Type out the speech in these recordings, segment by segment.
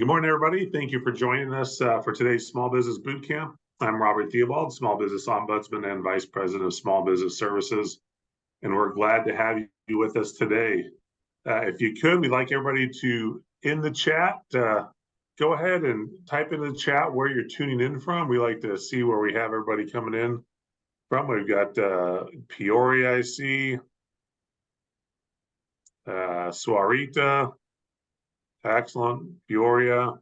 Good morning, everybody. Thank you for joining us for today's Small Business Bootcamp. I'm Robert Theobald, Small Business Ombudsman and Vice President of Small Business Services, and we're glad to have you with us today. If you could, we'd like everybody to, in the chat, go ahead and type in the chat where you're tuning in from. We like to see where we have everybody coming in from. We've got Peoria, I see, Suarita, excellent, Peoria,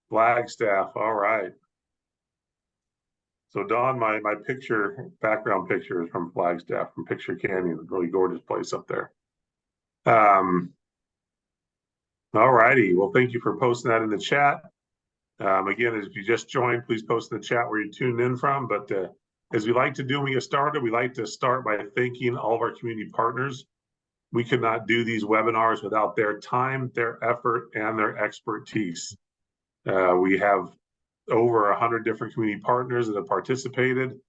Flagstaff, all right. So Don, my background picture is from Flagstaff, from Picture Canyon, really gorgeous place up there. All righty, well, thank you for posting that in the chat. Again, if you just joined, please post in the chat where you're tuning in from. But as we like to do when we get started, we like to start by thanking all of our community partners. We could not do these webinars without their time, their effort, and their expertise. We have over 100 different community partners that have participated,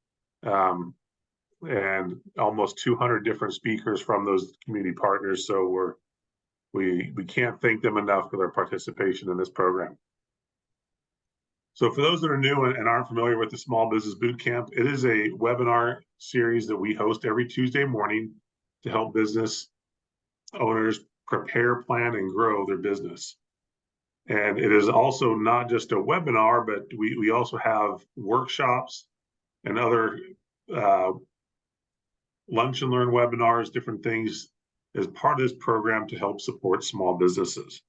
and almost 200 different speakers from those community partners. So we can't thank them enough for their participation in this program. So for those that are new and aren't familiar with the Small Business Bootcamp, it is a webinar series that we host every Tuesday morning to help business owners prepare, plan, and grow their business. And it is also not just a webinar, but we also have workshops and other lunch and learn webinars, different things as part of this program to help support small businesses.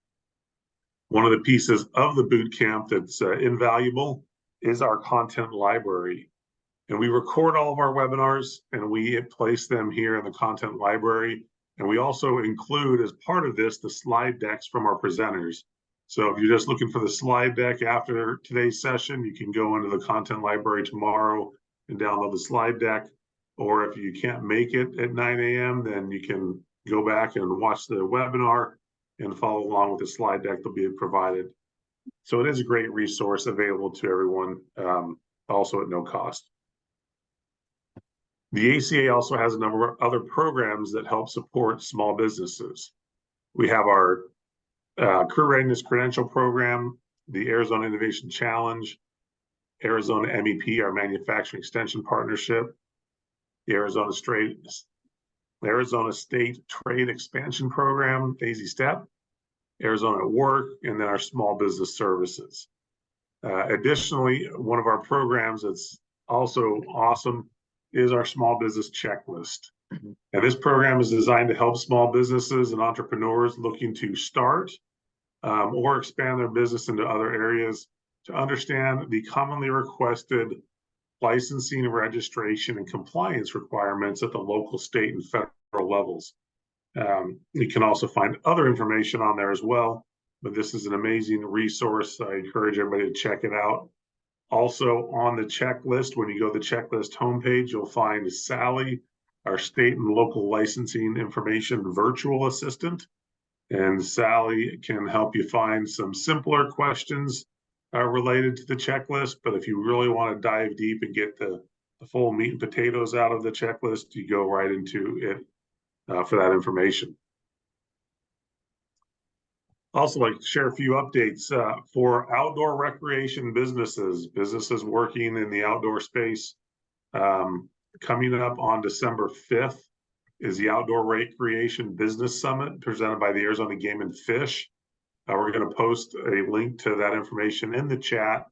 One of the pieces of the boot camp that's invaluable is our content library. And we record all of our webinars and we place them here in the content library. And we also include, as part of this, the slide decks from our presenters. So if you're just looking for the slide deck after today's session, you can go into the content library tomorrow and download the slide deck. Or if you can't make it at 9 a.m., then you can go back and watch the webinar and follow along with the slide deck that'll be provided. So it is a great resource available to everyone, also at no cost. The ACA also has a number of other programs that help support small businesses. We have our Career Readiness Credential Program, the Arizona Innovation Challenge, Arizona MEP, our Manufacturing Extension Partnership, the Arizona State Trade Expansion Program, Daisy Step, Arizona at Work, and then our Small Business Services. Additionally, one of our programs that's also awesome is our Small Business Checklist. And this program is designed to help small businesses and entrepreneurs looking to start or expand their business into other areas to understand the commonly requested licensing, registration, and compliance requirements at the local, state, and federal levels. You can also find other information on there as well, but this is an amazing resource. I encourage everybody to check it out. Also on the checklist, when you go to the checklist homepage, you'll find Sally, our state and local licensing information virtual assistant. And Sally can help you find some simpler questions related to the checklist. But if you really want to dive deep and get the full meat and potatoes out of the checklist, you go right into it for that information. Also like to share a few updates for outdoor recreation businesses working in the outdoor space. Coming up on December 5th is the Outdoor Recreation Business Summit presented by the Arizona Game and Fish. We're going to post a link to that information in the chat.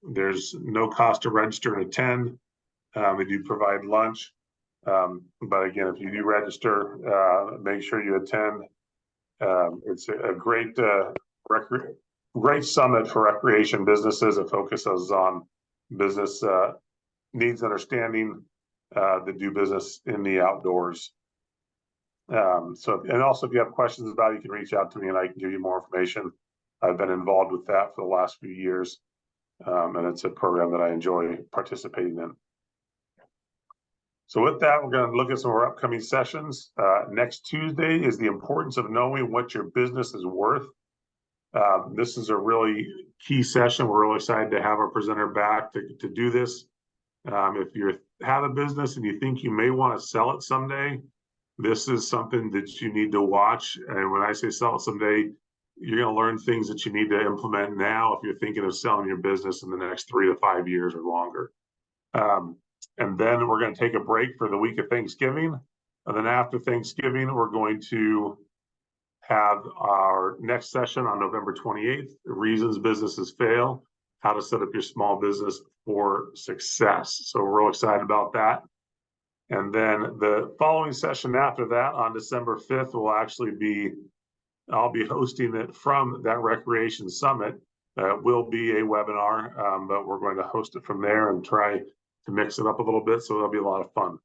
There's no cost to register and attend. They do provide lunch. But again, if you do register, make sure you attend. It's a great summit for recreation businesses. It focuses on business needs understanding that do business in the outdoors. And also if you have questions about it, you can reach out to me and I can give you more information. I've been involved with that for the last few years, and it's a program that I enjoy participating in. So with that, we're going to look at some of our upcoming sessions. Next Tuesday is the importance of knowing what your business is worth. This is a really key session. We're really excited to have our presenter back to do this. If you have a business and you think you may want to sell it someday, this is something that you need to watch. And when I say sell it someday, you're going to learn things that you need to implement now if you're thinking of selling your business in the next 3 to 5 years or longer. And then we're going to take a break for the week of Thanksgiving. And then after Thanksgiving, we're going to have our next session on November 28th, Reasons Businesses Fail, how to set up your small business for success. So we're real excited about that. And then the following session after that on December 5th will actually be, I'll be hosting it from that Recreation Summit. Will be a webinar, but we're going to host it from there and try to mix it up a little bit. So it'll be a lot of fun.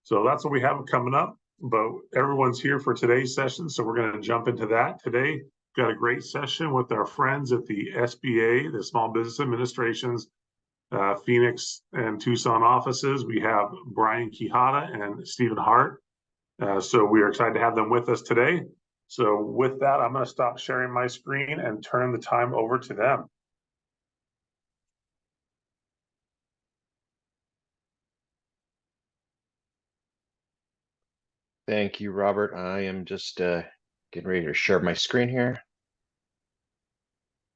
So that's what we have coming up, but everyone's here for today's session. So we're going to jump into that today. Got a great session with our friends at the SBA, the Small Business Administration's Phoenix and Tucson offices. We have Brian Quijada and Stephen Hart. So we are excited to have them with us today. So with that, I'm going to stop sharing my screen and turn the time over to them. Thank you, Robert. I am just getting ready to share my screen here.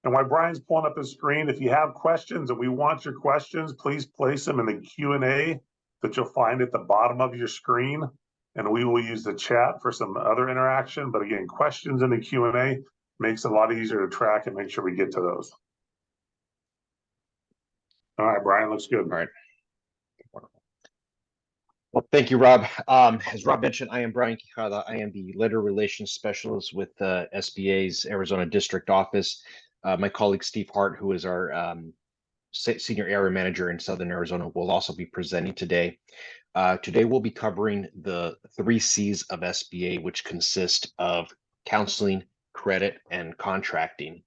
And while Brian's pulling up his screen, if you have questions and we want your questions, please place them in the Q&A that you'll find at the bottom of your screen. And we will use the chat for some other interaction. But again, questions in the Q&A makes it a lot easier to track and make sure we get to those. All right, Brian, looks good. All right. Well, thank you, Rob. As Rob mentioned, I am Brian Quijada. I am the Letter Relations Specialist with SBA's Arizona District Office. My colleague Steve Hart, who is our Senior Area Manager in Southern Arizona, will also be presenting today. Today, we'll be covering the 3 C's of SBA, which consist of counseling, credit, and contracting.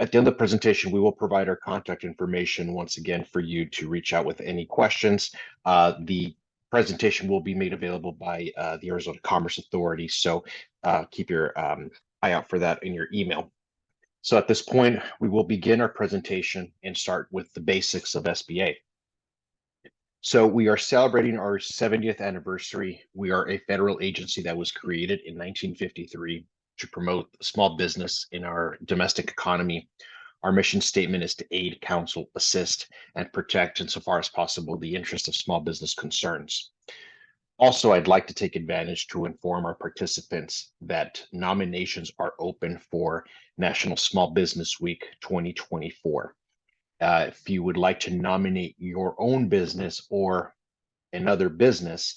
At the end of the presentation, we will provide our contact information once again for you to reach out with any questions. The presentation will be made available by the Arizona Commerce Authority, so keep your eye out for that in your email. So at this point, we will begin our presentation and start with the basics of SBA. So we are celebrating our 70th anniversary. We are a federal agency that was created in 1953 to promote small business in our domestic economy. Our mission statement is to aid, counsel, assist, and protect, insofar as possible, the interest of small business concerns. Also, I'd like to take advantage to inform our participants that nominations are open for National Small Business Week 2024. If you would like to nominate your own business or another business,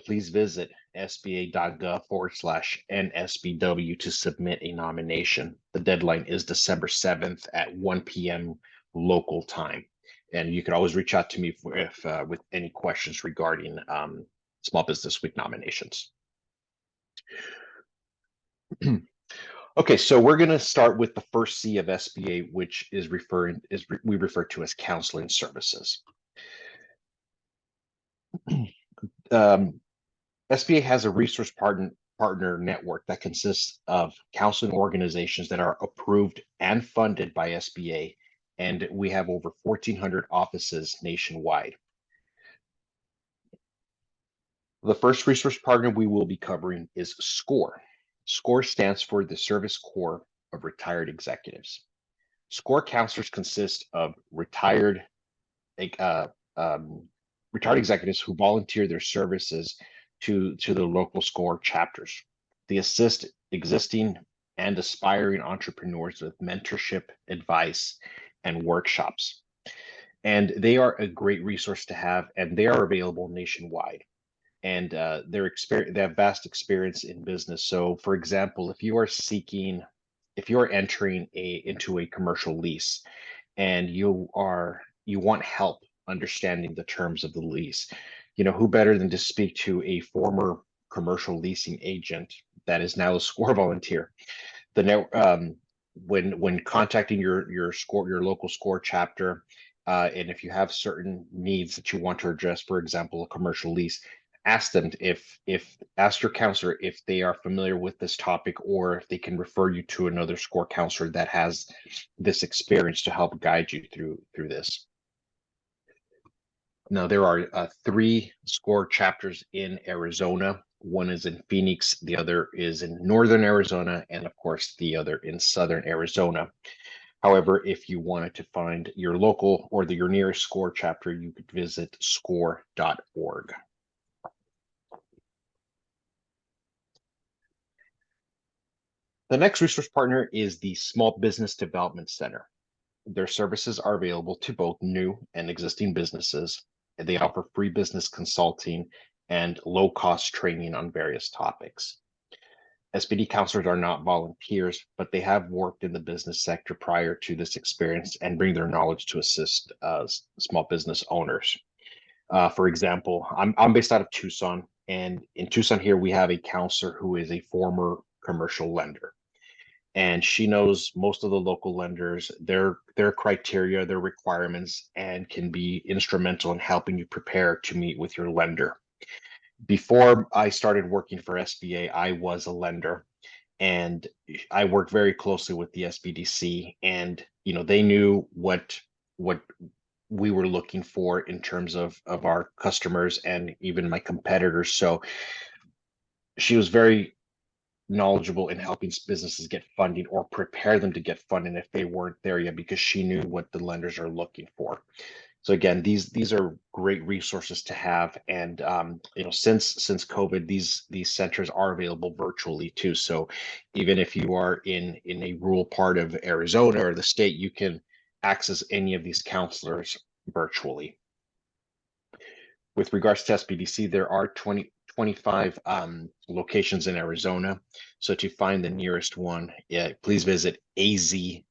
please visit sba.gov/NSBW to submit a nomination. The deadline is December 7th at 1 p.m. local time. And you can always reach out to me with any questions regarding Small Business Week nominations. Okay, so we're going to start with the first C of SBA, which is we refer to as counseling services. SBA has a resource partner network that consists of counseling organizations that are approved and funded by SBA, and we have over 1,400 offices nationwide. The first resource partner we will be covering is SCORE. SCORE stands for the Service Corps of Retired Executives. SCORE counselors consist of retired executives who volunteer their services to the local SCORE chapters. They assist existing and aspiring entrepreneurs with mentorship, advice, and workshops. And they are a great resource to have, and they are available nationwide. And they have vast experience in business. So, for example, if you are entering into a commercial lease, and you want help understanding the terms of the lease, who better than to speak to a former commercial leasing agent that is now a SCORE volunteer? When contacting your local SCORE chapter, and if you have certain needs that you want to address, for example, a commercial lease, ask them ask your counselor if they are familiar with this topic, or if they can refer you to another SCORE counselor that has this experience to help guide you through this. Now, there are 3 SCORE chapters in Arizona. One is in Phoenix, the other is in northern Arizona, and of course, the other in southern Arizona. However, if you wanted to find your local or your nearest SCORE chapter, you could visit score.org. The next resource partner is the Small Business Development Center. Their services are available to both new and existing businesses. They offer free business consulting and low-cost training on various topics. SBD counselors are not volunteers, but they have worked in the business sector prior to this experience and bring their knowledge to assist small business owners. For example, I'm based out of Tucson, and in Tucson here, we have a counselor who is a former commercial lender. And she knows most of the local lenders, their criteria, their requirements, and can be instrumental in helping you prepare to meet with your lender. Before I started working for SBA, I was a lender, and I worked very closely with the SBDC, and they knew what we were looking for in terms of our customers and even my competitors. So she was very knowledgeable in helping businesses get funding or prepare them to get funding if they weren't there yet, because she knew what the lenders are looking for. So again, these are great resources to have, and since COVID, these centers are available virtually too. So even if you are in a rural part of Arizona or the state, you can access any of these counselors virtually. With regards to SBDC, there are 25 locations in Arizona. So to find the nearest one, please visit azsbdc.net.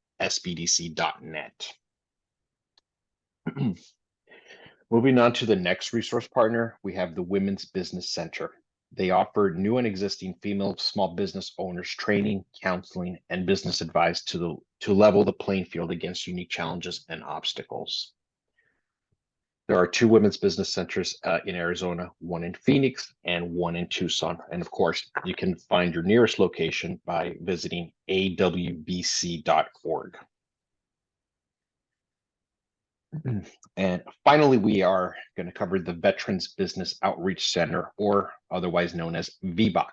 Moving on to the next resource partner, we have the Women's Business Center. They offer new and existing female small business owners training, counseling, and business advice to level the playing field against unique challenges and obstacles. There are 2 women's business centers in Arizona, one in Phoenix and one in Tucson. And of course, you can find your nearest location by visiting awbc.org. And finally, we are going to cover the Veterans Business Outreach Center, or otherwise known as VBOC.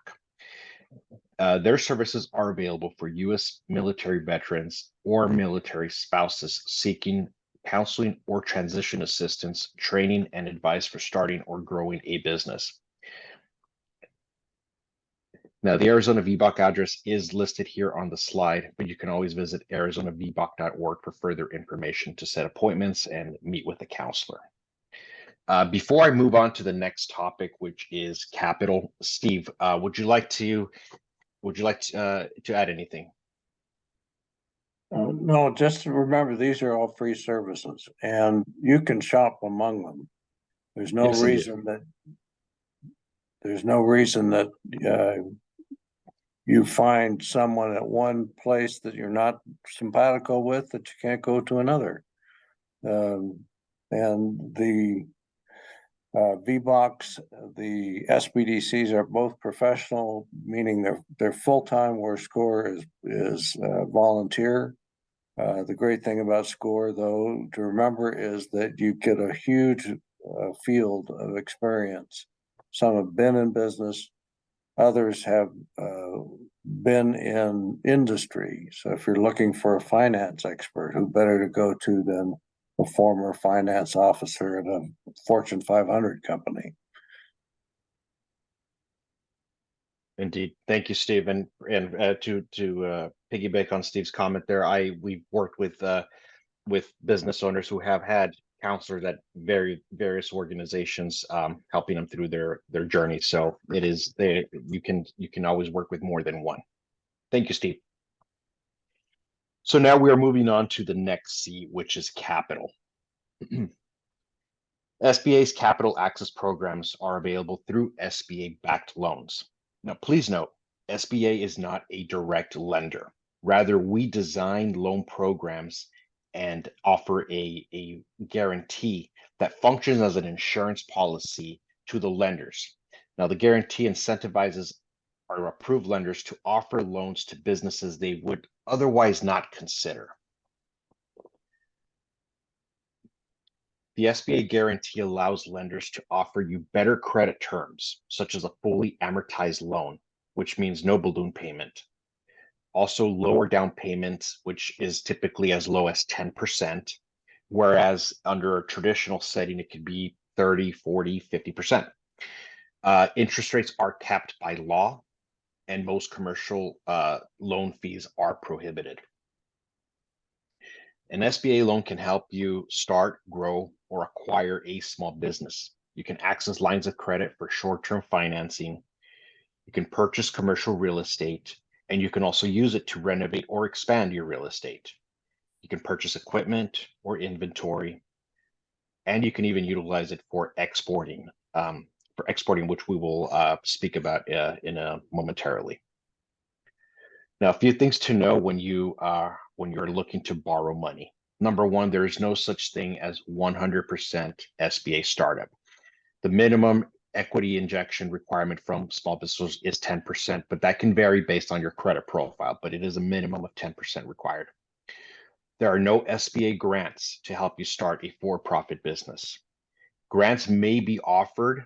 Their services are available for U.S. military veterans or military spouses seeking counseling or transition assistance, training, and advice for starting or growing a business. Now, the Arizona VBOC address is listed here on the slide, but you can always visit arizonavboc.org for further information to set appointments and meet with a counselor. Before I move on to the next topic, which is capital, Steve, would you like to add anything? No, just remember, these are all free services, and you can shop among them. There's no reason that you find someone at one place that you're not simpatico with that you can't go to another. And the VBOCs, the SBDCs are both professional, meaning they're full-time, where SCORE is volunteer. The great thing about SCORE, though, to remember is that you get a huge field of experience. Some have been in business, others have been in industry. So if you're looking for a finance expert, who better to go to than a former finance officer at a Fortune 500 company? Indeed. Thank you, Steve. And to piggyback on Steve's comment there, we've worked with business owners who have had counselors at various organizations, helping them through their journey. So you can always work with more than one. Thank you, Steve. So now we are moving on to the next C, which is capital. SBA's capital access programs are available through SBA-backed loans. Now, please note, SBA is not a direct lender. Rather, we design loan programs and offer a guarantee that functions as an insurance policy to the lenders. Now, the guarantee incentivizes our approved lenders to offer loans to businesses they would otherwise not consider. The SBA guarantee allows lenders to offer you better credit terms, such as a fully amortized loan, which means no balloon payment. Also lower down payments, which is typically as low as 10%, whereas under a traditional setting, it could be 30, 40, 50%. Interest rates are capped by law, and most commercial loan fees are prohibited. An SBA loan can help you start, grow, or acquire a small business. You can access lines of credit for short-term financing. You can purchase commercial real estate, and you can also use it to renovate or expand your real estate. You can purchase equipment or inventory, and you can even utilize it for exporting, which we will speak about momentarily. Now, a few things to know when you're looking to borrow money. Number one, there is no such thing as 100% SBA startup. The minimum equity injection requirement from small businesses is 10%, but that can vary based on your credit profile, but it is a minimum of 10% required. There are no SBA grants to help you start a for-profit business. Grants may be offered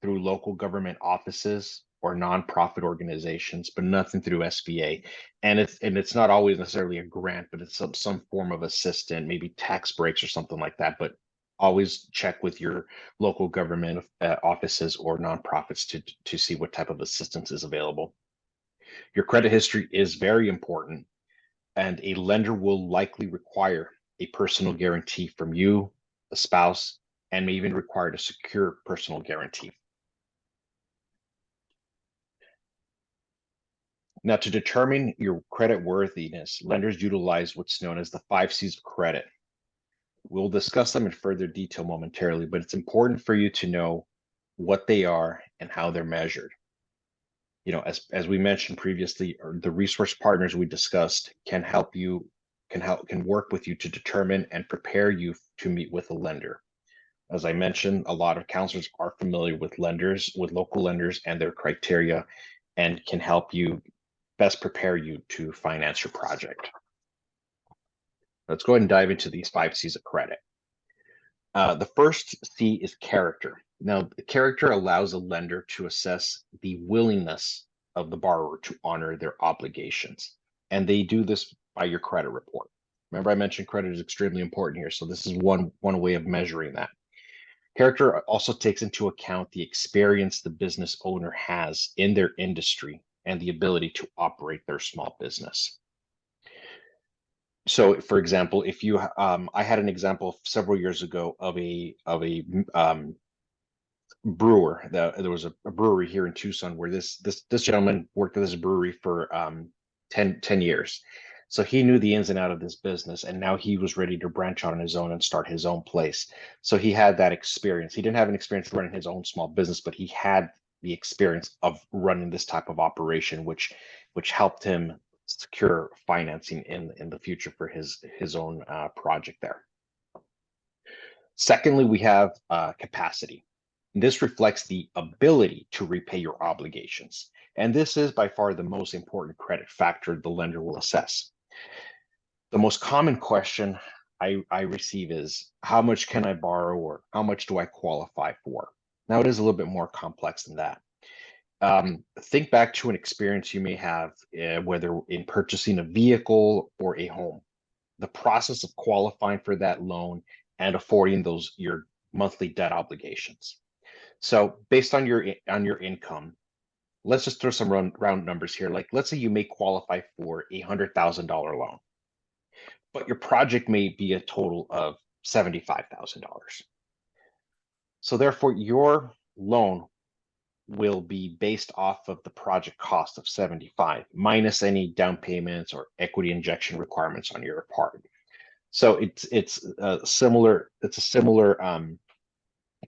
through local government offices or nonprofit organizations, but nothing through SBA. And it's not always necessarily a grant, but it's some form of assistance, maybe tax breaks or something like that. But always check with your local government offices or nonprofits to see what type of assistance is available. Your credit history is very important, and a lender will likely require a personal guarantee from you, a spouse, and may even require a secure personal guarantee. Now, to determine your credit worthiness, lenders utilize what's known as the 5 C's of credit. We'll discuss them in further detail momentarily, but it's important for you to know what they are and how they're measured. You know, as we mentioned previously, the resource partners we discussed can work with you to determine and prepare you to meet with a lender. As I mentioned, a lot of counselors are familiar with local lenders and their criteria, and can help you best prepare you to finance your project. Let's go ahead and dive into these 5 C's of credit. The first C is character. Now, the character allows a lender to assess the willingness of the borrower to honor their obligations. And they do this by your credit report. Remember, I mentioned credit is extremely important here. So this is one way of measuring that. Character also takes into account the experience the business owner has in their industry and the ability to operate their small business. So, for example, if you, I had an example several years ago of a brewer. There was a brewery here in Tucson where this gentleman worked at this brewery for 10 years. So he knew the ins and outs of this business, and now he was ready to branch out on his own and start his own place. So he had that experience. He didn't have an experience running his own small business, but he had the experience of running this type of operation, which helped him secure financing in the future for his own project there. Secondly, we have capacity. This reflects the ability to repay your obligations. And this is by far the most important credit factor the lender will assess. The most common question I receive is, how much can I borrow, or how much do I qualify for? Now, it is a little bit more complex than that. Think back to an experience you may have, whether in purchasing a vehicle or a home. The process of qualifying for that loan and affording your monthly debt obligations. So based on your income, let's just throw some round numbers here. Like, let's say you may qualify for a $100,000 loan, but your project may be a total of $75,000. So therefore, your loan will be based off of the project cost of 75 minus any down payments or equity injection requirements on your part. So it's a similar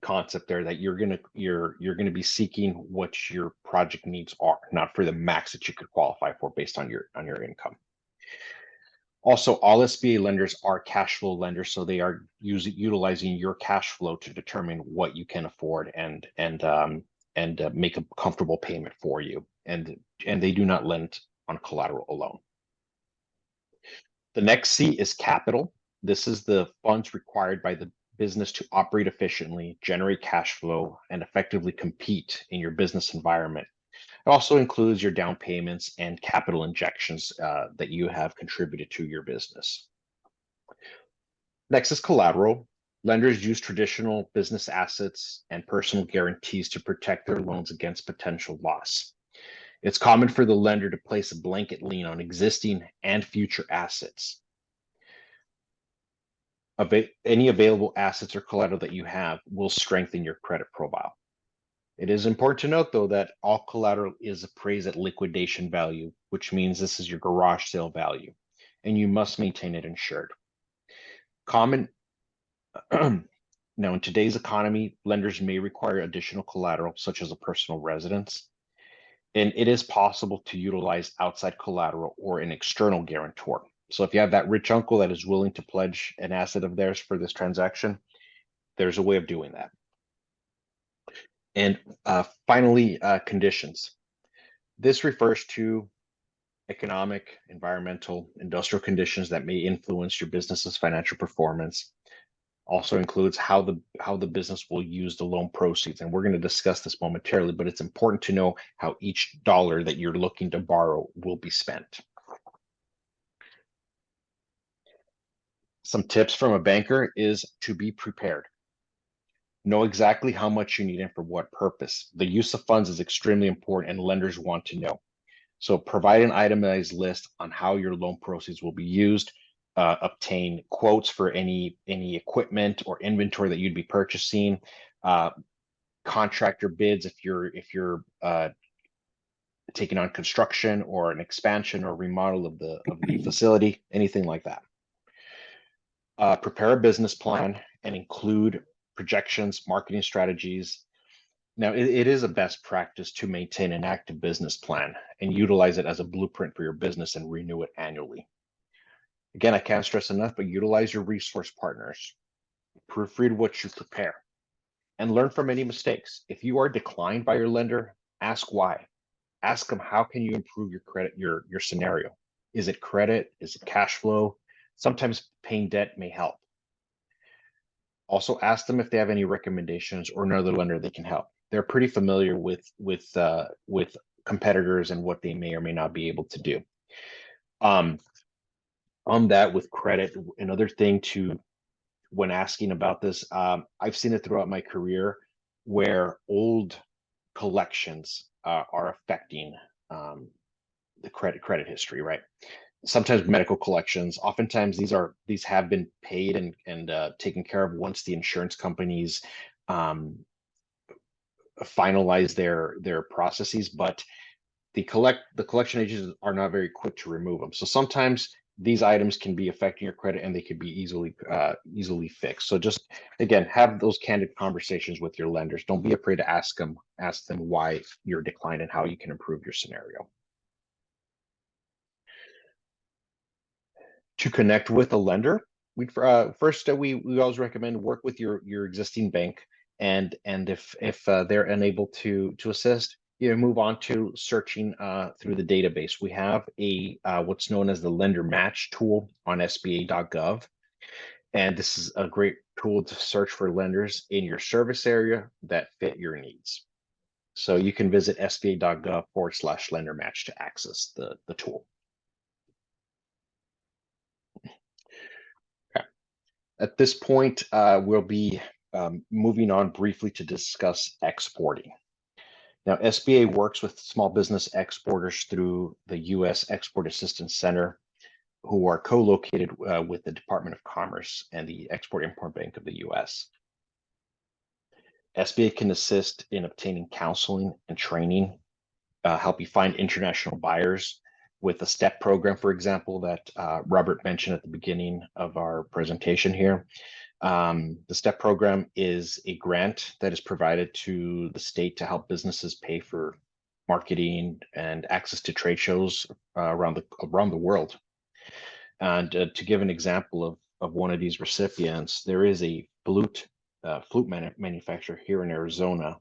concept there, that you're gonna be seeking what your project needs are, not for the max that you could qualify for based on your income. Also, all SBA lenders are cash flow lenders, so they are utilizing your cash flow to determine what you can afford and make a comfortable payment for you. And they do not lend on collateral alone. The next C is capital. This is the funds required by the business to operate efficiently, generate cash flow, and effectively compete in your business environment. It also includes your down payments and capital injections that you have contributed to your business. Next is collateral. Lenders use traditional business assets and personal guarantees to protect their loans against potential loss. It's common for the lender to place a blanket lien on existing and future assets. Any available assets or collateral that you have will strengthen your credit profile. It is important to note, though, that all collateral is appraised at liquidation value, which means this is your garage sale value, and you must maintain it insured. Now, in today's economy, lenders may require additional collateral, such as a personal residence, and it is possible to utilize outside collateral or an external guarantor. So if you have that rich uncle that is willing to pledge an asset of theirs for this transaction, there's a way of doing that. And finally, conditions. This refers to economic, environmental, industrial conditions that may influence your business's financial performance. Also includes how the business will use the loan proceeds. And we're going to discuss this momentarily, but it's important to know how each dollar that you're looking to borrow will be spent. Some tips from a banker is to be prepared. Know exactly how much you need and for what purpose. The use of funds is extremely important and lenders want to know. So provide an itemized list on how your loan proceeds will be used. Obtain quotes for any equipment or inventory that you'd be purchasing. Contractor bids if you're taking on construction or an expansion or remodel of the facility, anything like that. Prepare a business plan and include projections, marketing strategies. Now, it is a best practice to maintain an active business plan and utilize it as a blueprint for your business and renew it annually. Again, I can't stress enough, but utilize your resource partners. Proofread what you prepare and learn from any mistakes. If you are declined by your lender, ask why. Ask them, how can you improve your credit, your scenario? Is it credit? Is it cash flow? Sometimes paying debt may help. Also ask them if they have any recommendations or another lender that can help. They're pretty familiar with competitors and what they may or may not be able to do. On that with credit, another thing to, when asking about this, I've seen it throughout my career where old collections are affecting the credit history, right? Sometimes medical collections, oftentimes these have been paid and taken care of once the insurance companies finalize their processes, but the collection agencies are not very quick to remove them. So sometimes these items can be affecting your credit and they could be easily fixed. So just, again, have those candid conversations with your lenders. Don't be afraid to ask them why you're declined and how you can improve your scenario. To connect with a lender, first we always recommend work with your existing bank, and if they're unable to assist, move on to searching through the database. We have a what's known as the lender match tool on SBA.gov, and this is a great tool to search for lenders in your service area that fit your needs. So you can visit SBA.gov/lender match to access the tool. Okay. At this point, we'll be moving on briefly to discuss exporting. Now, SBA works with small business exporters through the U.S. Export Assistance Center, who are co-located with the Department of Commerce and the Export-Import Bank of the U.S. SBA can assist in obtaining counseling and training, help you find international buyers with the STEP program, for example, that Robert mentioned at the beginning of our presentation here. The STEP program is a grant that is provided to the state to help businesses pay for marketing and access to trade shows around the world. And to give an example of one of these recipients, there is a flute manufacturer here in Arizona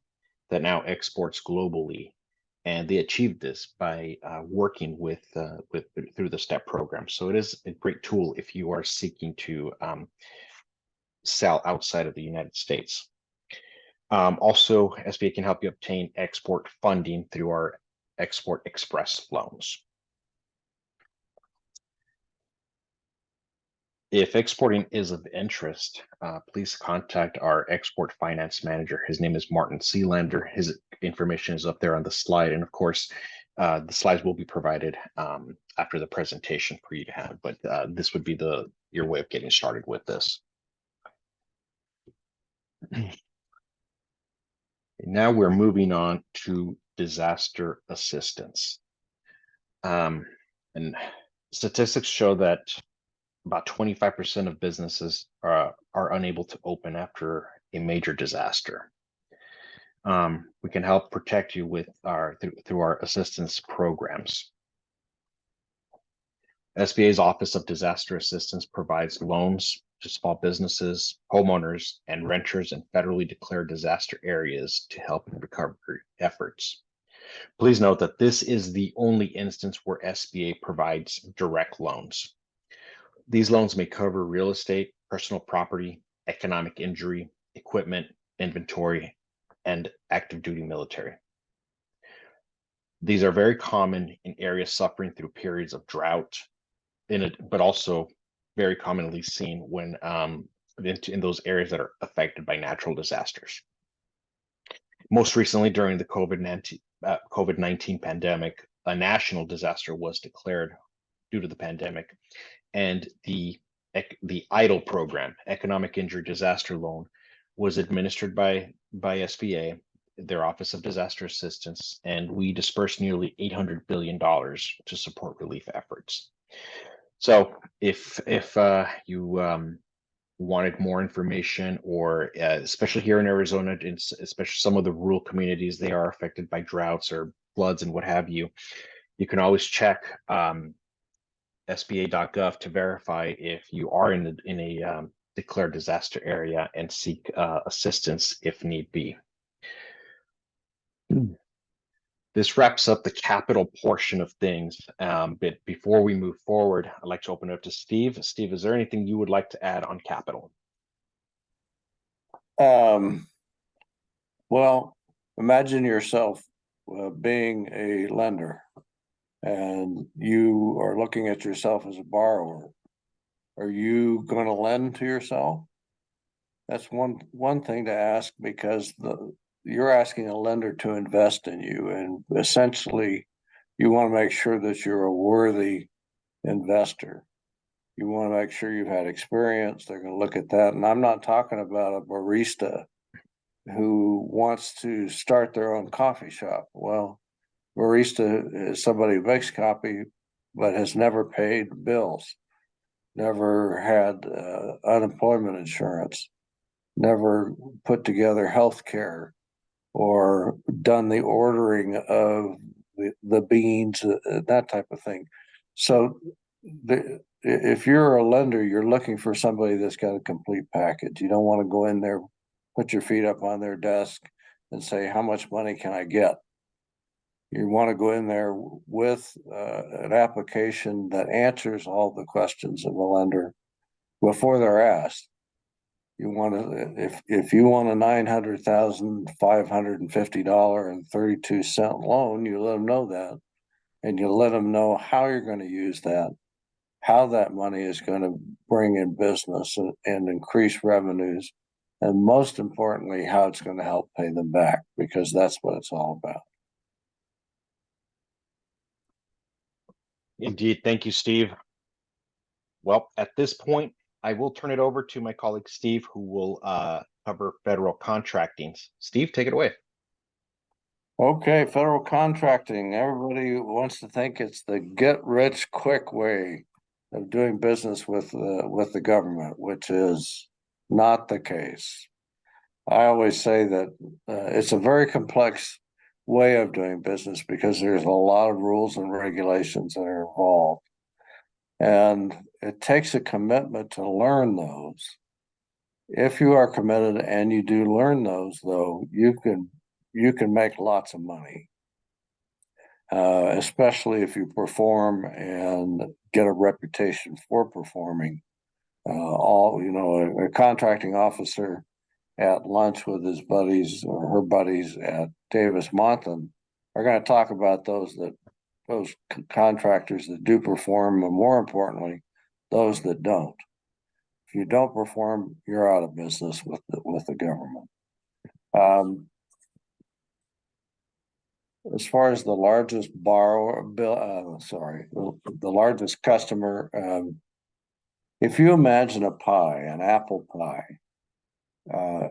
that now exports globally, and they achieved this by working through the STEP program. So it is a great tool if you are seeking to sell outside of the United States. Also, SBA can help you obtain export funding through our Export Express loans. If exporting is of interest, please contact our export finance manager. His name is Martin Sealander. His information is up there on the slide. And of course, the slides will be provided after the presentation for you to have, but this would be your way of getting started with this. Now we're moving on to disaster assistance. And statistics show that about 25% of businesses are unable to open after a major disaster. We can help protect you with through our assistance programs. SBA's Office of Disaster Assistance provides loans to small businesses, homeowners, and renters in federally declared disaster areas to help in recovery efforts. Please note that this is the only instance where SBA provides direct loans. These loans may cover real estate, personal property, economic injury, equipment, inventory, and active duty military. These are very common in areas suffering through periods of drought, but also very commonly seen when in those areas that are affected by natural disasters. Most recently, during the COVID-19 pandemic, a national disaster was declared due to the pandemic, and the EIDL program, Economic Injury Disaster Loan, was administered by SBA, their Office of Disaster Assistance, and we dispersed nearly $800 billion to support relief efforts. So if you wanted more information, or especially here in Arizona, especially some of the rural communities, they are affected by droughts or floods and what have you, you can always check SBA.gov to verify if you are in a declared disaster area and seek assistance if need be. This wraps up the capital portion of things. But before we move forward, I'd like to open it up to Steve. Steve, is there anything you would like to add on capital? Well, imagine yourself being a lender, and you are looking at yourself as a borrower. Are you going to lend to yourself? That's one thing to ask, because you're asking a lender to invest in you, and essentially you want to make sure that you're a worthy investor. You want to make sure you've had experience. They're going to look at that. And I'm not talking about a barista who wants to start their own coffee shop. Well, barista is somebody who makes coffee but has never paid bills, never had unemployment insurance, never put together health care, or done the ordering of the beans, that type of thing. So if you're a lender, you're looking for somebody that's got a complete package. You don't want to go in there, put your feet up on their desk and say, how much money can I get? You want to go in there with an application that answers all the questions of a lender before they're asked. You want to, if you want a $900,550.32 loan, you let them know that, and you let them know how you're going to use that, how that money is going to bring in business and increase revenues, and most importantly, how it's going to help pay them back, because that's what it's all about. Indeed. Thank you, Steve. Well, at this point, I will turn it over to my colleague, Steve, who will cover federal contracting. Steve, take it away. Okay, federal contracting. Everybody wants to think it's the get-rich-quick way of doing business with the government, which is not the case. I always say that it's a very complex way of doing business, because there's a lot of rules and regulations that are involved. And it takes a commitment to learn those. If you are committed and you do learn those, though, you can make lots of money, especially if you perform and get a reputation for performing. a contracting officer at lunch with his buddies or her buddies at Davis Monthan are going to talk about those contractors that do perform, and more importantly, those that don't. If you don't perform, you're out of business with the government. As far as the largest the largest customer, if you imagine a pie, an apple pie,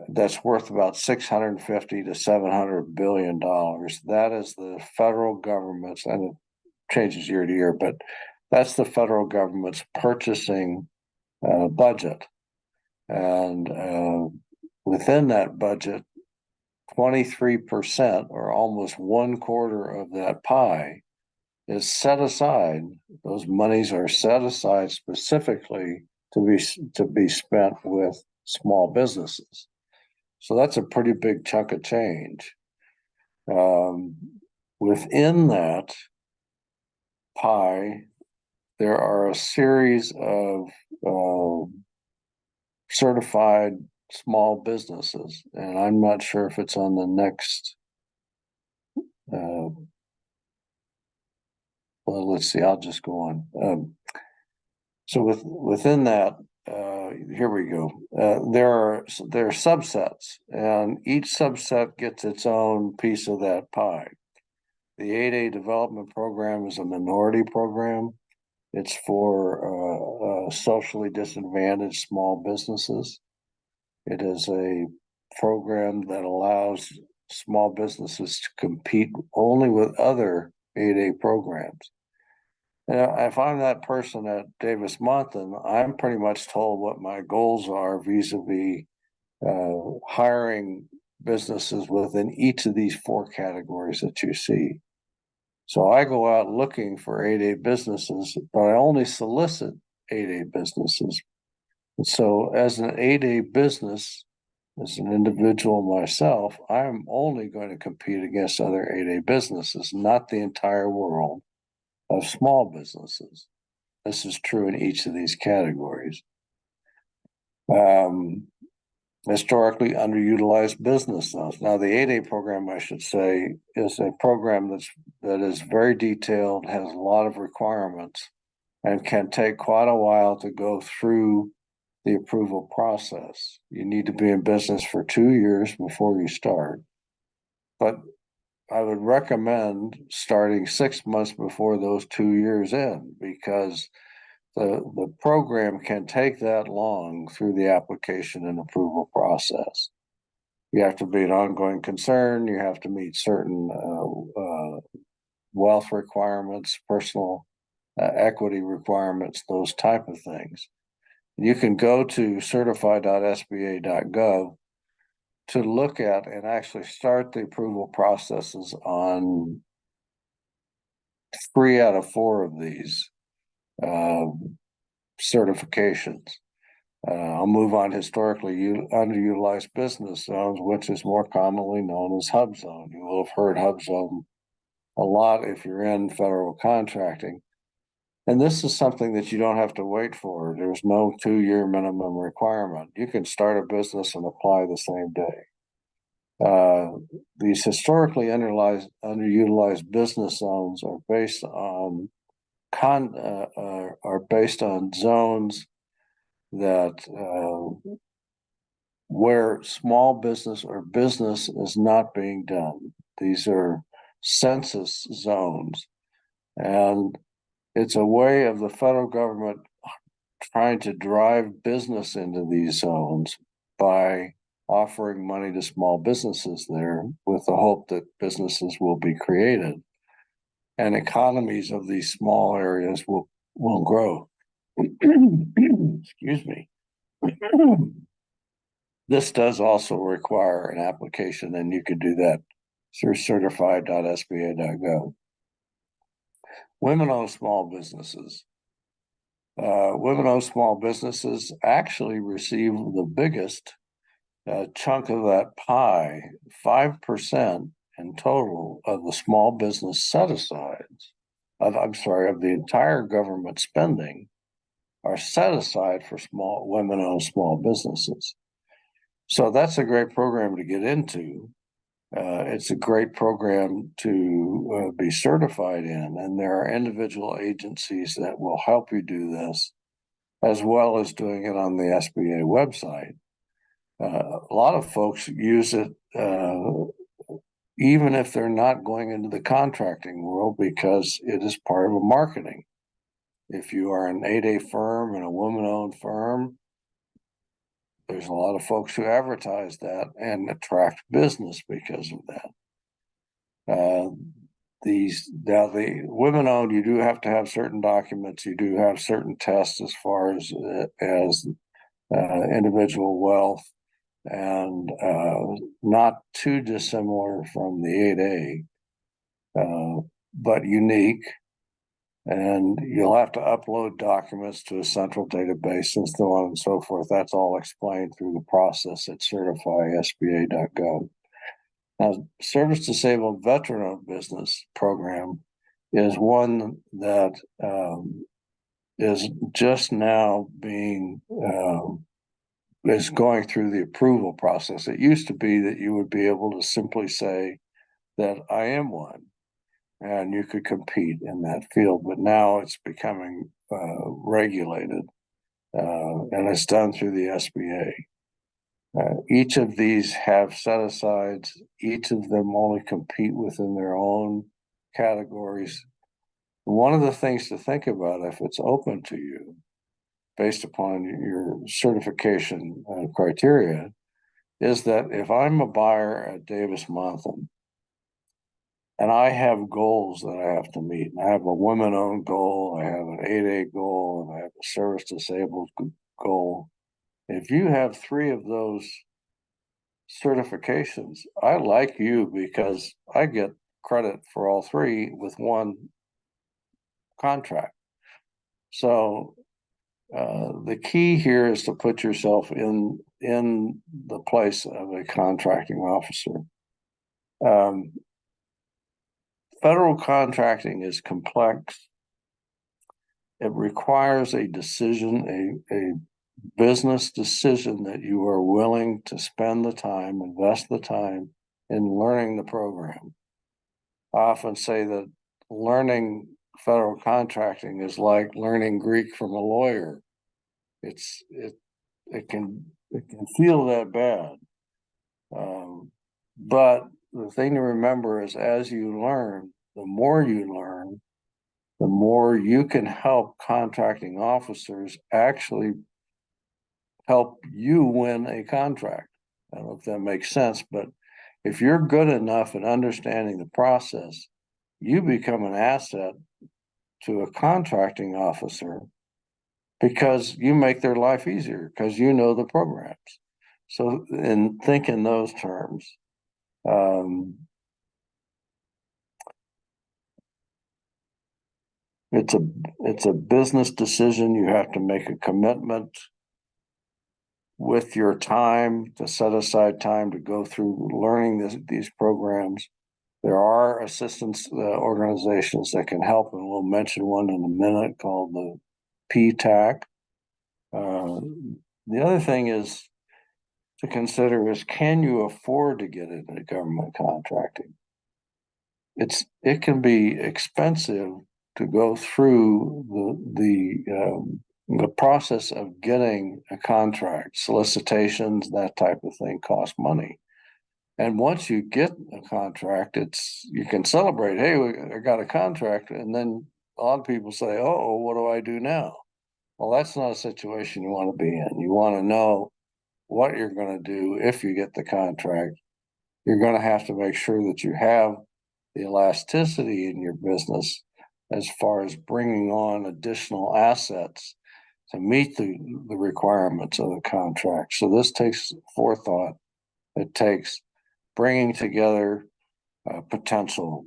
that's worth about 650 to 700 billion dollars. That is the federal government's, and it changes year to year, but that's the federal government's purchasing budget. And within that budget, 23% or almost 1/4 of that pie is set aside. Those monies are set aside specifically to be spent with small businesses. So that's a pretty big chunk of change. Within that pie, there are a series of certified small businesses, and I'm not sure if it's on the next. Well, let's see. I'll just go on. So within that, here we go. There are subsets, and each subset gets its own piece of that pie. The 8A development program is a minority program. It's for socially disadvantaged small businesses. It is a program that allows small businesses to compete only with other 8A programs. If I'm that person at Davis Monthan, I'm pretty much told what my goals are vis-a-vis hiring businesses within each of these 4 categories that you see. So I go out looking for 8A businesses, but I only solicit 8A businesses. And so as an 8A business, as an individual myself, I'm only going to compete against other 8A businesses, not the entire world of small businesses. This is true in each of these categories. Historically underutilized business zones. Now, the 8A program, I should say, is a program that is very detailed, has a lot of requirements, and can take quite a while to go through the approval process. You need to be in business for 2 years before you start. But I would recommend starting 6 months before those 2 years end, because the program can take that long through the application and approval process. You have to be an ongoing concern. You have to meet certain wealth requirements, personal equity requirements, those type of things. You can go to certify.sba.gov to look at and actually start the approval processes on 3 out of 4 of these certifications. I'll move on. Historically underutilized business zones, which is more commonly known as hub zone. You will have heard hub zone a lot if you're in federal contracting. And this is something that you don't have to wait for. There's no 2-year minimum requirement. You can start a business and apply the same day. These historically underutilized business zones are based on zones that where small business or business is not being done. These are census zones, and it's a way of the federal government trying to drive business into these zones by offering money to small businesses there, with the hope that businesses will be created and economies of these small areas will grow. Excuse me. This does also require an application, and you could do that through certified.sba.gov. Women-owned small businesses. Women-owned small businesses actually receive the biggest chunk of that pie. 5% in total of the small business set-asides of the entire government spending are set aside for small women-owned small businesses. So that's a great program to get into. It's a great program to be certified in, and there are individual agencies that will help you do this, as well as doing it on the SBA website. A lot of folks use it even if they're not going into the contracting world, because it is part of a marketing. If you are an 8A firm and a woman-owned firm, there's a lot of folks who advertise that and attract business because of that. The women-owned, you do have to have certain documents. You do have certain tests as far as individual wealth, and not too dissimilar from the 8A, but unique. And you'll have to upload documents to a central database and so on and so forth. That's all explained through the process at certifysba.gov. Now, Service Disabled Veteran-Owned Business Program is one that is just now being is going through the approval process. It used to be that you would be able to simply say that I am one, and you could compete in that field, but now it's becoming regulated, and it's done through the SBA. Each of these have set-asides. Each of them only compete within their own categories. One of the things to think about, if it's open to you, based upon your certification criteria, is that if I'm a buyer at Davis Monthan, and I have goals that I have to meet, and I have a women-owned goal, I have an 8A goal, and I have a service disabled goal. If you have 3 of those certifications, I like you because I get credit for all 3 with one contract. So the key here is to put yourself in the place of a contracting officer. Federal contracting is complex. It requires a decision, a business decision, that you are willing to spend the time, invest the time in learning the program. I often say that learning federal contracting is like learning Greek from a lawyer. It can feel that bad, but the thing to remember is, as you learn, the more you can help contracting officers actually help you win a contract. I don't know if that makes sense, but if you're good enough at understanding the process, you become an asset to a contracting officer because you make their life easier because you know the programs. So, and think in those terms. It's a business decision. You have to make a commitment with your time to set aside time to go through learning these programs. There are assistance organizations that can help, and we'll mention one in a minute called the PTAC. The other thing is to consider is, can you afford to get into government contracting? It can be expensive to go through the process of getting a contract. Solicitations, that type of thing, cost money. And once you get a contract, you can celebrate, hey, I got a contract. And then a lot of people say, oh, what do I do now? Well, that's not a situation you want to be in. You want to know what you're going to do if you get the contract. You're going to have to make sure that you have the elasticity in your business as far as bringing on additional assets to meet the requirements of the contract. So this takes forethought. It takes bringing together potential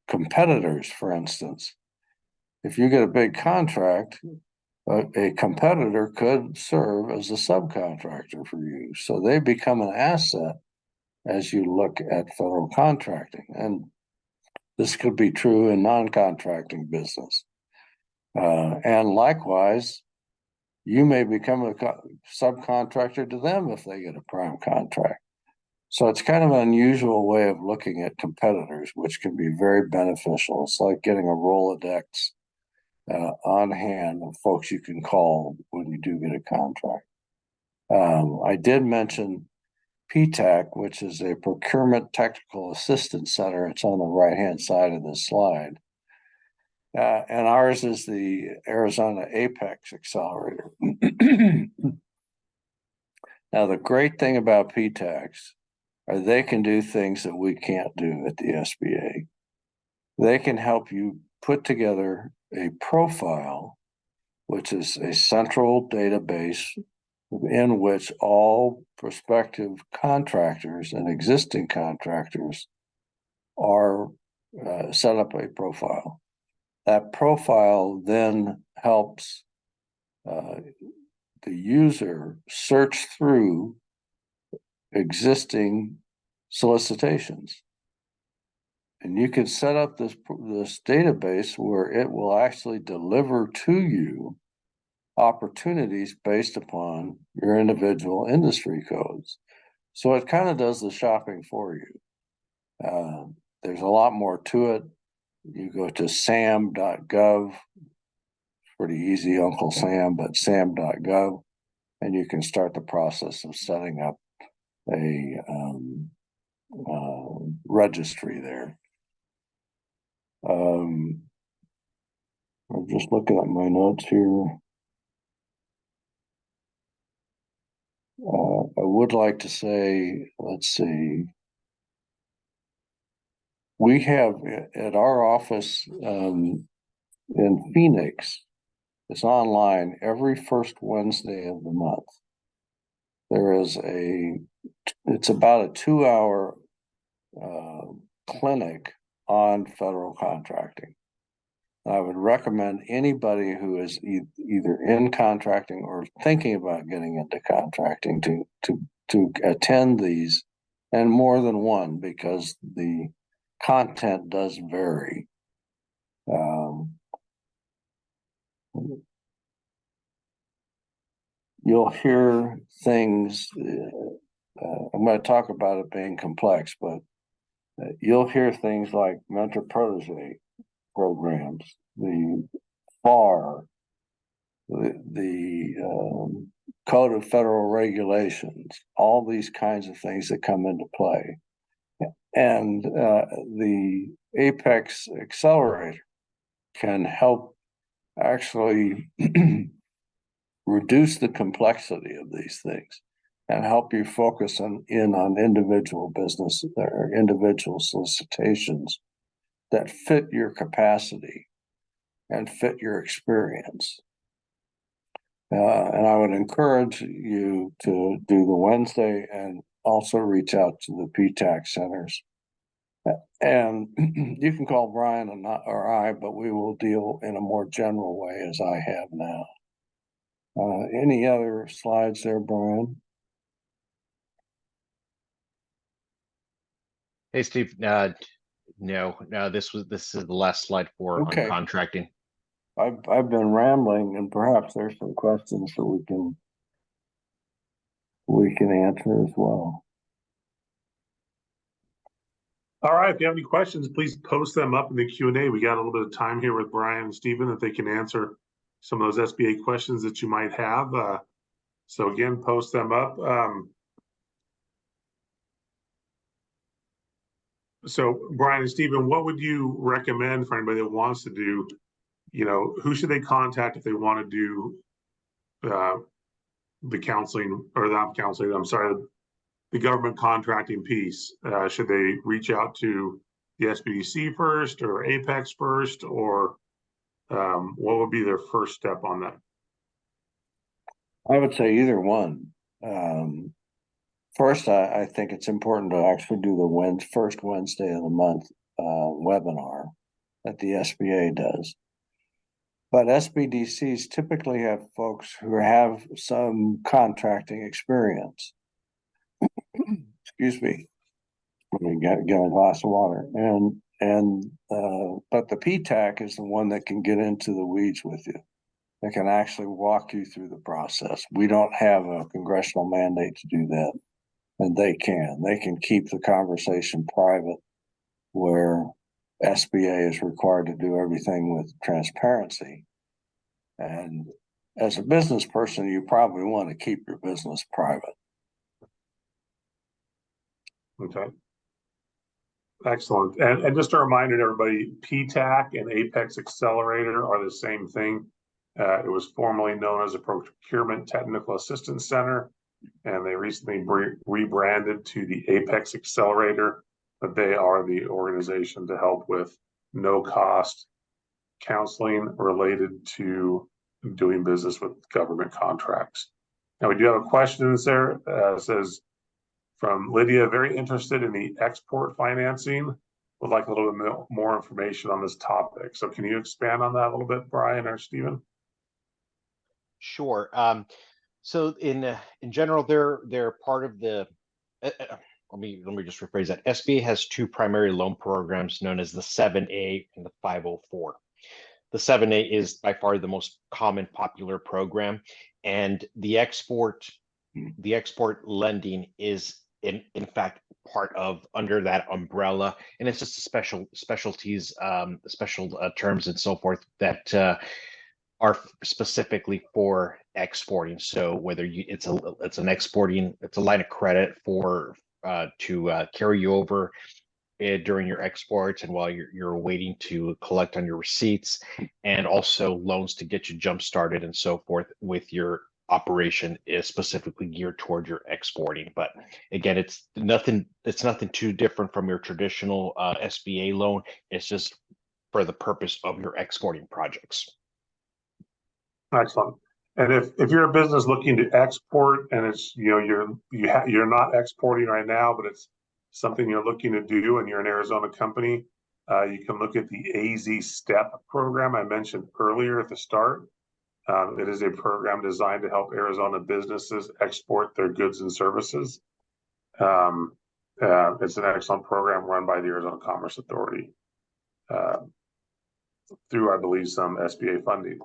competitors, for instance. If you get a big contract, a competitor could serve as a subcontractor for you. So they become an asset as you look at federal contracting. And this could be true in non-contracting business. And likewise, you may become a subcontractor to them if they get a prime contract. So it's kind of an unusual way of looking at competitors, which can be very beneficial. It's like getting a Rolodex on hand of folks you can call when you do get a contract. I did mention PTAC, which is a Procurement Technical Assistance Center. It's on the right-hand side of this slide. And ours is the Arizona Apex Accelerator. Now, the great thing about PTACs are they can do things that we can't do at the SBA. They can help you put together a profile, which is a central database in which all prospective contractors and existing contractors are set up a profile. That profile then helps the user search through existing solicitations. And you can set up this database where it will actually deliver to you opportunities based upon your individual industry codes. So it kind of does the shopping for you. There's a lot more to it. You go to sam.gov, pretty easy, Uncle Sam, but sam.gov, and you can start the process of setting up a registry there. I'm just looking at my notes here. I would like to say, let's see, we have at our office in Phoenix, it's online every first Wednesday of the month. There is it's about a 2-hour clinic on federal contracting. I would recommend anybody who is either in contracting or thinking about getting into contracting to attend these, and more than one, because the content does vary. You'll hear things. I'm going to talk about it being complex, but you'll hear things like mentor protege programs, the FAR, the Code of Federal Regulations, all these kinds of things that come into play. And the Apex Accelerator can help actually reduce the complexity of these things and help you focus on individual business or individual solicitations that fit your capacity and fit your experience. And I would encourage you to do the Wednesday and also reach out to the PTAC centers. And you can call Brian or I, but we will deal in a more general way as I have now. Any other slides there, Brian? Hey, Steve. No, this is the last slide for Okay. on contracting. I've been rambling, and perhaps there's some questions that we can answer as well. All right, if you have any questions, please post them up in the Q&A. We got a little bit of time here with Brian and Stephen that they can answer some of those SBA questions that you might have. So again, post them up. So Brian and Stephen, what would you recommend for anybody that wants to do, who should they contact if they want to do the counseling or not counseling, I'm sorry, the government contracting piece? Should they reach out to the SBDC first or Apex first, or what would be their first step on that? I would say either one. First, I think it's important to actually do the first Wednesday of the month webinar that the SBA does. But SBDCs typically have folks who have some contracting experience. Excuse me. Let me get a glass of water. And but the PTAC is the one that can get into the weeds with you. They can actually walk you through the process. We don't have a congressional mandate to do that, and they can. They can keep the conversation private, where SBA is required to do everything with transparency. And as a business person, you probably want to keep your business private. Okay. Excellent. And just a reminder to everybody, PTAC and Apex Accelerator are the same thing. It was formerly known as a Procurement Technical Assistance Center, and they recently rebranded to the Apex Accelerator, but they are the organization to help with no-cost counseling related to doing business with government contracts. Now, we do have a question there. Says, from Lydia, very interested in the export financing. Would like a little bit more information on this topic. So can you expand on that a little bit, Brian or Stephen? Sure. So in general, they're part of the. Let me just rephrase that. SBA has two primary loan programs known as the 7A and the 504. The 7A is by far the most common popular program, and the export lending is in fact part of under that umbrella, and it's just a special terms and so forth that are specifically for exporting. So whether it's a line of credit for to carry you over during your exports and while you're waiting to collect on your receipts, and also loans to get you jump started and so forth with your operation is specifically geared toward your exporting. But again, it's nothing too different from your traditional SBA loan. It's just for the purpose of your exporting projects. Excellent. And if you're a business looking to export, and it's you're not exporting right now, but it's something you're looking to do, and you're an Arizona company, you can look at the AZ STEP program I mentioned earlier at the start. It is a program designed to help Arizona businesses export their goods and services. It's an excellent program run by the Arizona Commerce Authority through, I believe, some SBA funding.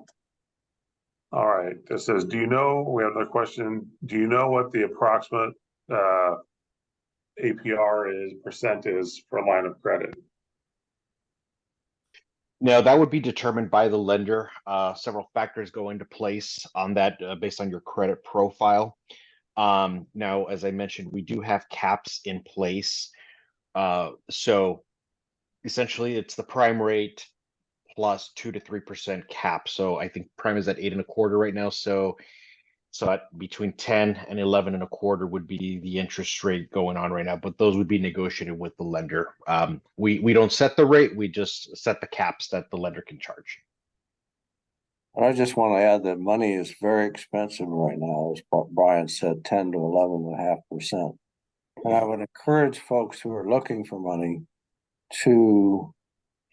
All right, this says, we have another question. Do you know what the approximate APR percent is for a line of credit? Now, that would be determined by the lender. Several factors go into place on that based on your credit profile. Now, as I mentioned, we do have caps in place. So essentially, it's the prime rate plus 2 to 3% cap. So I think prime is at 8.25 right now. So at between 10 and 11.25 would be the interest rate going on right now, but those would be negotiated with the lender. We don't set the rate, we just set the caps that the lender can charge. And I just want to add that money is very expensive right now, as Brian said, 10 to 11.5%. And I would encourage folks who are looking for money to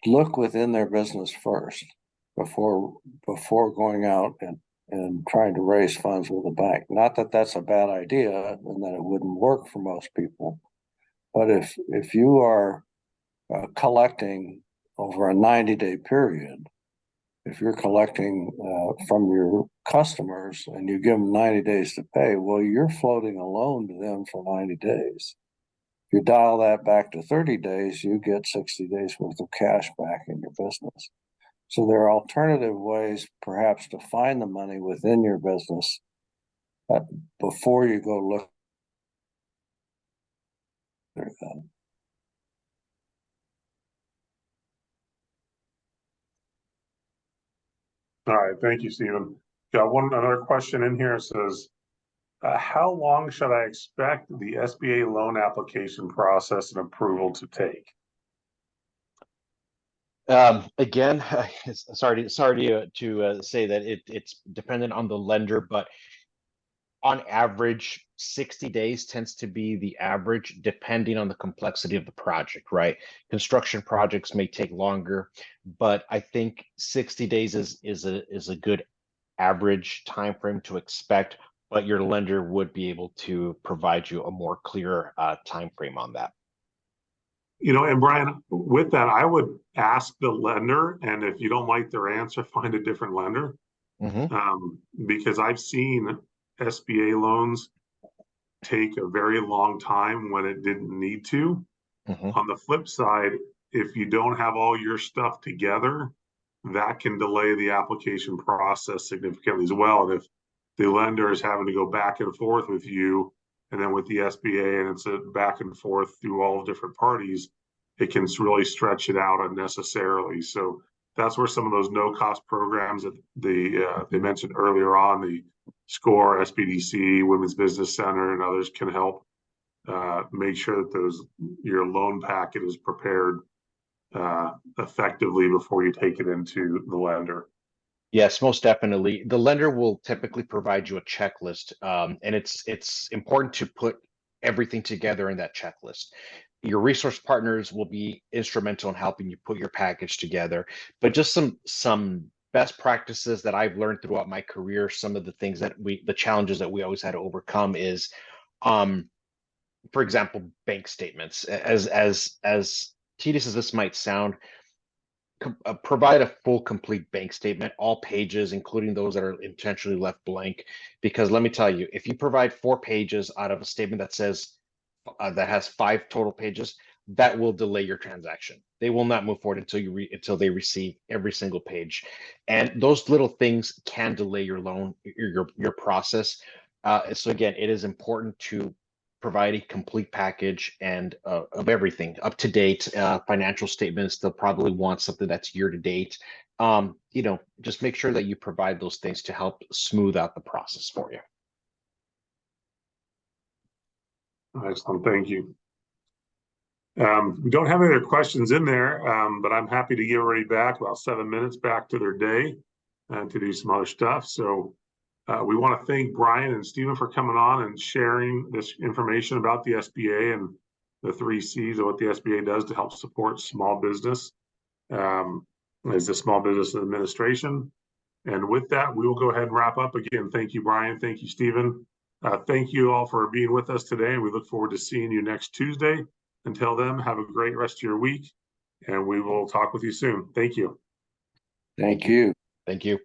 look within their business first before going out and trying to raise funds with a bank. Not that that's a bad idea and that it wouldn't work for most people, but if you are collecting over a 90-day period, if you're collecting from your customers and you give them 90 days to pay, well, you're floating a loan to them for 90 days. If you dial that back to 30 days, you get 60 days worth of cash back in your business. So there are alternative ways perhaps to find the money within your business before you go look at them. All right, thank you, Stephen. Got another question in here. It says, how long should I expect the SBA loan application process and approval to take? Again, sorry to say that it's dependent on the lender, but on average, 60 days tends to be the average, depending on the complexity of the project, right? Construction projects may take longer, but I think 60 days is a good average time frame to expect, but your lender would be able to provide you a more clear time frame on that. And Brian, with that, I would ask the lender, and if you don't like their answer, find a different lender. Because I've seen SBA loans take a very long time when it didn't need to. On the flip side, if you don't have all your stuff together, that can delay the application process significantly as well. And if the lender is having to go back and forth with you, and then with the SBA, and it's a back and forth through all different parties, it can really stretch it out unnecessarily. So that's where some of those no-cost programs that they mentioned earlier on, the SCORE, SBDC, Women's Business Center, and others can help make sure that your loan packet is prepared effectively before you take it into the lender. Yes, most definitely. The lender will typically provide you a checklist, and it's important to put everything together in that checklist. Your resource partners will be instrumental in helping you put your package together. But just some best practices that I've learned throughout my career, some of the things that the challenges that we always had to overcome is, for example, bank statements. As tedious as this might sound, provide a full, complete bank statement, all pages, including those that are intentionally left blank. Because let me tell you, if you provide 4 pages out of a statement that says that has 5 total pages, that will delay your transaction. They will not move forward until they receive every single page, and those little things can delay your loan, your process. So again, it is important to provide a complete package and of everything up to date. Financial statements, they'll probably want something that's year to date. Just make sure that you provide those things to help smooth out the process for you. Excellent, thank you. We don't have any other questions in there, but I'm happy to give everybody back about 7 minutes back to their day and to do some other stuff. So we want to thank Brian and Stephen for coming on and sharing this information about the SBA and the 3 C's of what the SBA does to help support small business as the Small Business Administration. And with that, we will go ahead and wrap up. Again, thank you, Brian. Thank you, Stephen. Thank you all for being with us today. We look forward to seeing you next Tuesday. Until then, have a great rest of your week, and we will talk with you soon. Thank you. Thank you. Thank you.